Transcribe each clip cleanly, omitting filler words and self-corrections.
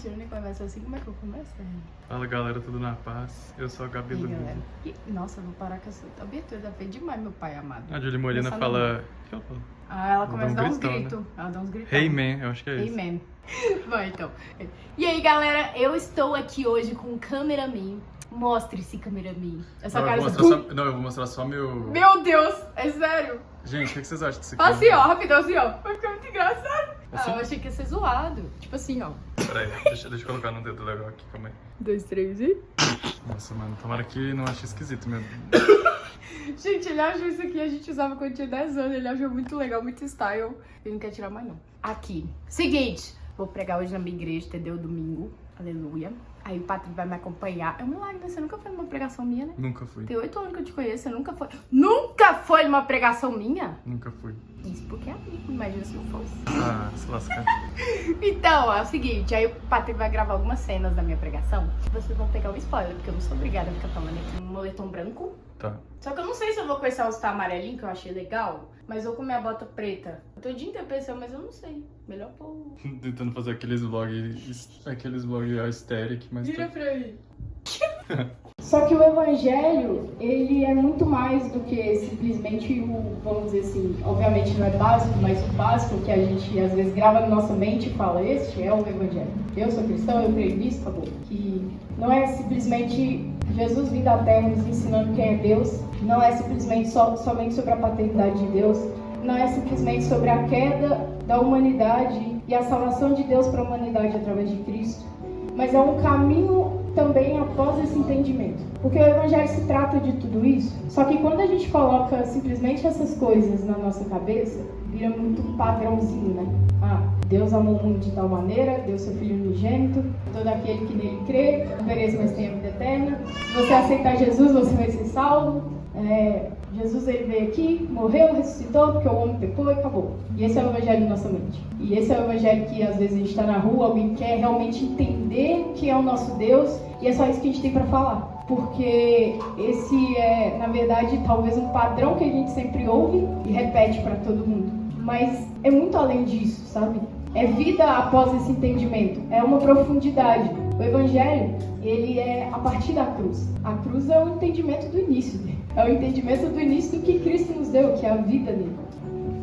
Gente, eu nem começo assim, como é que eu começo? Fala galera, tudo na paz? Eu sou a Gabi E aí, Luiz. galera? Nossa, eu vou parar com essa abertura, feio demais, meu pai amado. A Julie Molina Começando fala... O que ela fala? Ah, ela começa a dar uns gritão, gritos. né? Ela dá uns gritos. Hey man, eu acho que é isso. Hey man. Bom, então. E aí, galera, eu estou aqui hoje com o cameraman. Mostre-se, cameraman. Essa Não, cara... eu vou mostrar só meu... Meu Deus, é sério. Gente, o que vocês acham disso aqui? Assim, ó, rapidão, assim, ó. Vai ficar muito engraçado. Assim? Ah, eu achei que ia ser zoado. Tipo assim, ó. Peraí, deixa eu colocar no dedo legal aqui, calma aí. 2, 3 e... Nossa, mano, tomara que não ache esquisito mesmo. Gente, ele achou isso aqui, a gente usava quando tinha 10 anos. Ele achou muito legal, muito style. Ele não quer tirar mais, não. Aqui. Seguinte. Vou pregar hoje na minha igreja, entendeu? Domingo. Aleluia. Aí o Patrick vai me acompanhar. É um milagre, né? Você nunca foi numa pregação minha, né? Nunca fui. Tem 8 anos que eu te conheço, você nunca foi. Nunca foi numa pregação minha? Nunca fui. Isso porque é amigo, imagina se não fosse. Ah, se lascar. Então, é o seguinte, aí o Patrick vai gravar algumas cenas da minha pregação. Vocês vão pegar um spoiler, porque eu não sou obrigada a ficar falando aqui um moletom branco. Tá. Só que eu não sei se eu vou com esse all-star amarelinho, que eu achei legal, mas eu vou com minha bota preta. Eu tô o dia inteiro pensando, mas eu não sei. Melhor pôr... Tentando fazer aqueles vlogs aesthetic, mas... Vira pra mim. Só que o evangelho, ele é muito mais do que simplesmente o, vamos dizer assim, obviamente não é básico, mas o básico que a gente às vezes grava na nossa mente e fala, este é o evangelho. Eu sou cristão, eu creio nisso, acabou. Que não é simplesmente Jesus vindo à Terra nos ensinando quem é Deus, não é simplesmente somente sobre a paternidade de Deus, não é simplesmente sobre a queda da humanidade e a salvação de Deus para a humanidade através de Cristo, mas é um caminho também após esse entendimento. Porque o evangelho se trata de tudo isso, só que quando a gente coloca simplesmente essas coisas na nossa cabeça, vira muito padrãozinho, né? Ah, Deus amou o mundo de tal maneira, deu seu Filho unigênito, todo aquele que nele crê, não pereça, mas tenha vida eterna. Se você aceitar Jesus, você vai ser salvo. Jesus ele veio aqui, morreu, ressuscitou, porque o homem pecou e acabou. E esse é o evangelho na nossa mente. E esse é o evangelho que às vezes a gente está na rua, alguém quer realmente entender que é o nosso Deus, e é só isso que a gente tem para falar. Porque esse é, na verdade, talvez um padrão que a gente sempre ouve e repete para todo mundo. Mas é muito além disso, sabe? É vida após esse entendimento, é uma profundidade. O evangelho, ele é a partir da cruz. A cruz é o entendimento do início dele. É o entendimento do início do que Cristo nos deu, que é a vida dele.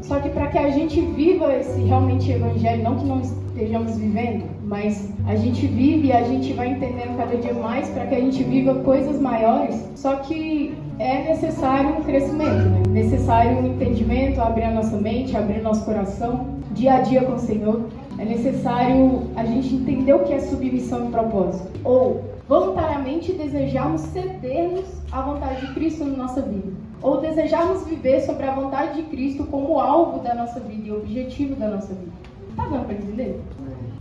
Só que para que a gente viva esse realmente evangelho, não que não estejamos vivendo, mas a gente vive e a gente vai entendendo cada dia mais para que a gente viva coisas maiores. Só que é necessário um crescimento, né? Necessário um entendimento, abrir a nossa mente, abrir o nosso coração, dia a dia com o Senhor. É necessário a gente entender o que é submissão e propósito. Ou voluntariamente desejarmos cedermos à vontade de Cristo na nossa vida. Ou desejarmos viver sobre a vontade de Cristo como alvo da nossa vida e objetivo da nossa vida. Tá dando pra entender?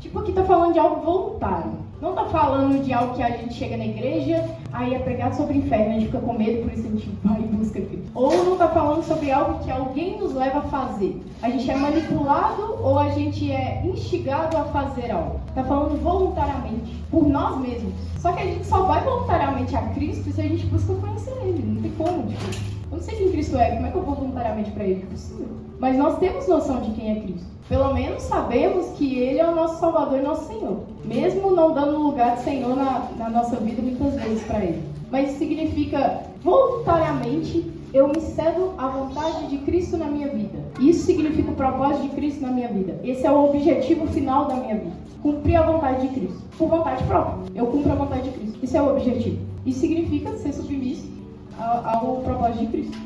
Tipo, aqui tá falando de algo voluntário. Não tá falando de algo que a gente chega na igreja, aí é pregado sobre o inferno, a gente fica com medo, por isso a gente vai e busca Cristo. Ou não tá falando sobre algo que alguém nos leva a fazer. A gente é manipulado ou a gente é instigado a fazer algo. Tá falando voluntariamente, por nós mesmos. Só que a gente só vai voluntariamente a Cristo se a gente busca conhecer Ele. Não tem como, tipo, eu não sei quem Cristo é, como é que eu vou voluntariamente para Ele? Possível. Mas nós temos noção de quem é Cristo. Pelo menos sabemos que Ele é o nosso Salvador e nosso Senhor. Mesmo não dando lugar de Senhor na nossa vida muitas vezes para Ele. Mas isso significa, voluntariamente, eu me cedo à vontade de Cristo na minha vida. Isso significa o propósito de Cristo na minha vida. Esse é o objetivo final da minha vida. Cumprir a vontade de Cristo. Por vontade própria. Eu cumpro a vontade de Cristo. Isso é o objetivo. Isso significa ser submisso ao propósito de Cristo.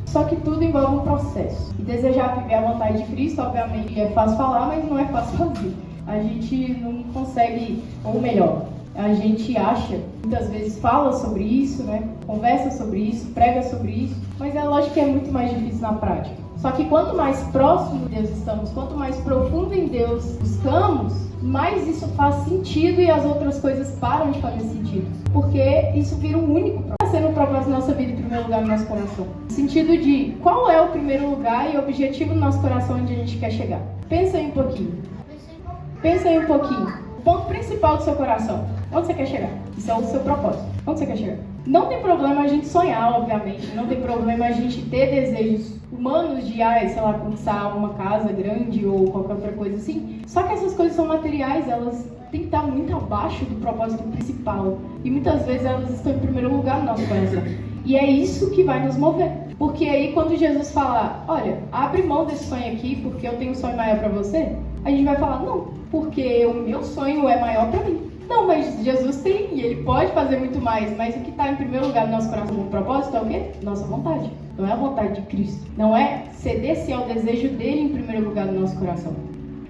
Só que tudo envolve um processo. E desejar viver a vontade de Cristo, obviamente, é fácil falar, mas não é fácil fazer. A gente não consegue, ou melhor, a gente acha, muitas vezes fala sobre isso, né? Conversa sobre isso, prega sobre isso, mas é lógico que é muito mais difícil na prática. Só que quanto mais próximo de Deus estamos, quanto mais profundo em Deus buscamos, mais isso faz sentido e as outras coisas param de fazer sentido. Porque isso vira um único propósito. Está sendo o propósito da nossa vida em primeiro lugar no nosso coração. No sentido de qual é o primeiro lugar e objetivo do nosso coração onde a gente quer chegar. Pensa aí um pouquinho. Pensa aí um pouquinho. O ponto principal do seu coração. Onde você quer chegar? Isso é o seu propósito. Onde você quer chegar? Não tem problema a gente sonhar, obviamente. Não tem problema a gente ter desejos humanos de, sei lá, conquistar uma casa grande ou qualquer outra coisa assim. Só que essas coisas são materiais, elas têm que estar muito abaixo do propósito principal. E muitas vezes elas estão em primeiro lugar no nosso coração. E é isso que vai nos mover. Porque aí quando Jesus falar, olha, abre mão desse sonho aqui porque eu tenho um sonho maior para você, a gente vai falar, não, porque o meu sonho é maior para mim. Não, mas Jesus tem e Ele pode fazer muito mais. Mas o que está em primeiro lugar no nosso coração como propósito é o quê? Nossa vontade. Não é a vontade de Cristo. Não é ceder-se ao desejo dele em primeiro lugar no nosso coração.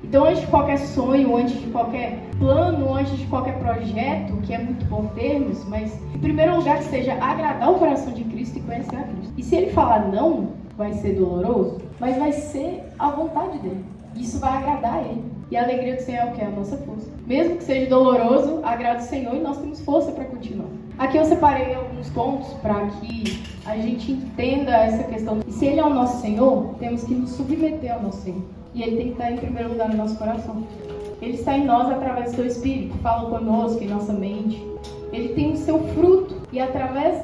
Então, antes de qualquer sonho, antes de qualquer plano, antes de qualquer projeto, que é muito bom termos, mas em primeiro lugar que seja agradar o coração de Cristo e conhecer a Cristo. E se Ele falar não, vai ser doloroso, mas vai ser a vontade dele. Isso vai agradar Ele. E a alegria do Senhor é o que? A nossa força. Mesmo que seja doloroso, agrada o Senhor e nós temos força para continuar. Aqui eu separei alguns pontos para que a gente entenda essa questão. E se Ele é o nosso Senhor, temos que nos submeter ao nosso Senhor. E Ele tem que estar em primeiro lugar no nosso coração. Ele está em nós através do seu Espírito, fala conosco em nossa mente. Ele tem o seu fruto e através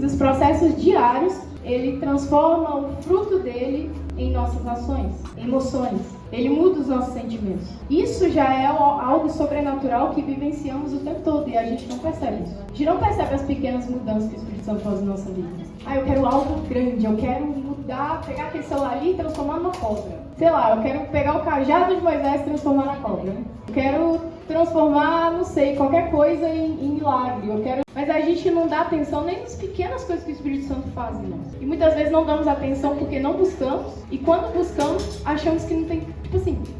dos processos diários, Ele transforma o fruto dele em nossas ações, emoções. Ele muda os nossos sentimentos. Isso já é algo sobrenatural que vivenciamos o tempo todo e a gente não percebe isso. A gente não percebe as pequenas mudanças que o Espírito Santo faz na nossa vida. Eu quero algo grande, eu quero mudar, pegar aquele celular ali e transformar numa cobra. Sei lá, eu quero pegar o cajado de Moisés e transformar na cobra. Eu quero transformar, não sei, qualquer coisa em milagre. Mas a gente não dá atenção nem nas pequenas coisas que o Espírito Santo faz em nós. E muitas vezes não damos atenção porque não buscamos. E quando buscamos, achamos que não tem,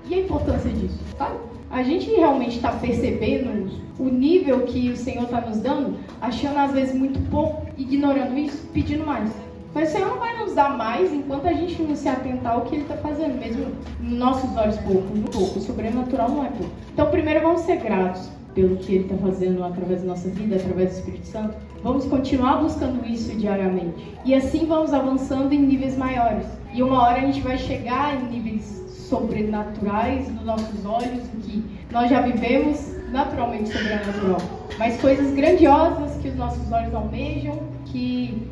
e a importância disso, sabe? A gente realmente está percebendo o nível que o Senhor está nos dando, achando às vezes muito pouco, ignorando isso, pedindo mais. Mas o Senhor não vai nos dar mais enquanto a gente não se atentar ao que Ele está fazendo, mesmo nos nossos olhos pouco. O sobrenatural não é pouco. Então, primeiro vamos ser gratos pelo que Ele está fazendo através da nossa vida, através do Espírito Santo. Vamos continuar buscando isso diariamente. E assim vamos avançando em níveis maiores. E uma hora a gente vai chegar em níveis sobrenaturais nos nossos olhos, o que nós já vivemos naturalmente sobrenatural. Mas coisas grandiosas que os nossos olhos almejam, que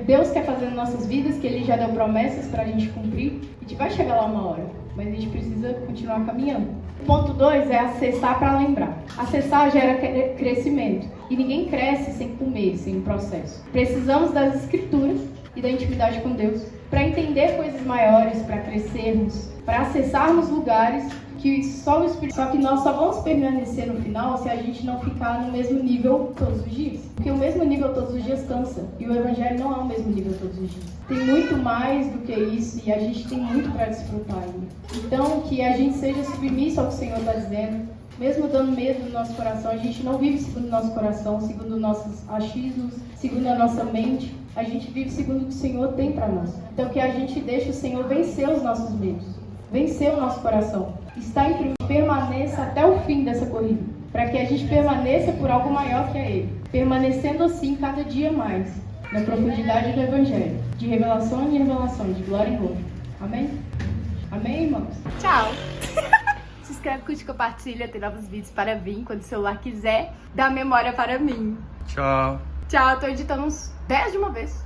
Deus quer fazer nas nossas vidas, que Ele já deu promessas para a gente cumprir. A gente vai chegar lá uma hora, mas a gente precisa continuar caminhando. Ponto 2 é acessar para lembrar. Acessar gera crescimento. E ninguém cresce sem comer, sem um processo. Precisamos das escrituras e da intimidade com Deus para entender coisas maiores, para crescermos, para acessarmos lugares que só o Espírito. Só que nós só vamos permanecer no final se a gente não ficar no mesmo nível todos os dias. Porque o mesmo nível todos os dias cansa. E o Evangelho não é o mesmo nível todos os dias. Tem muito mais do que isso e a gente tem muito para desfrutar ainda. Então, que a gente seja submisso ao que o Senhor está dizendo. Mesmo dando medo no nosso coração, a gente não vive segundo o nosso coração, segundo nossos achismos, segundo a nossa mente. A gente vive segundo o que o Senhor tem para nós. Então, que a gente deixe o Senhor vencer os nossos medos, vencer o nosso coração. Está em primeiro, permaneça até o fim dessa corrida, para que a gente permaneça por algo maior que é Ele. Permanecendo assim cada dia mais, na profundidade do Evangelho, de revelação em revelação, de glória em glória. Amém? Amém, irmãos? Tchau! Se inscreve, curte, compartilha, tem novos vídeos para vir quando o celular quiser. Dá memória para mim. Tchau. Tchau, tô editando uns 10 de uma vez.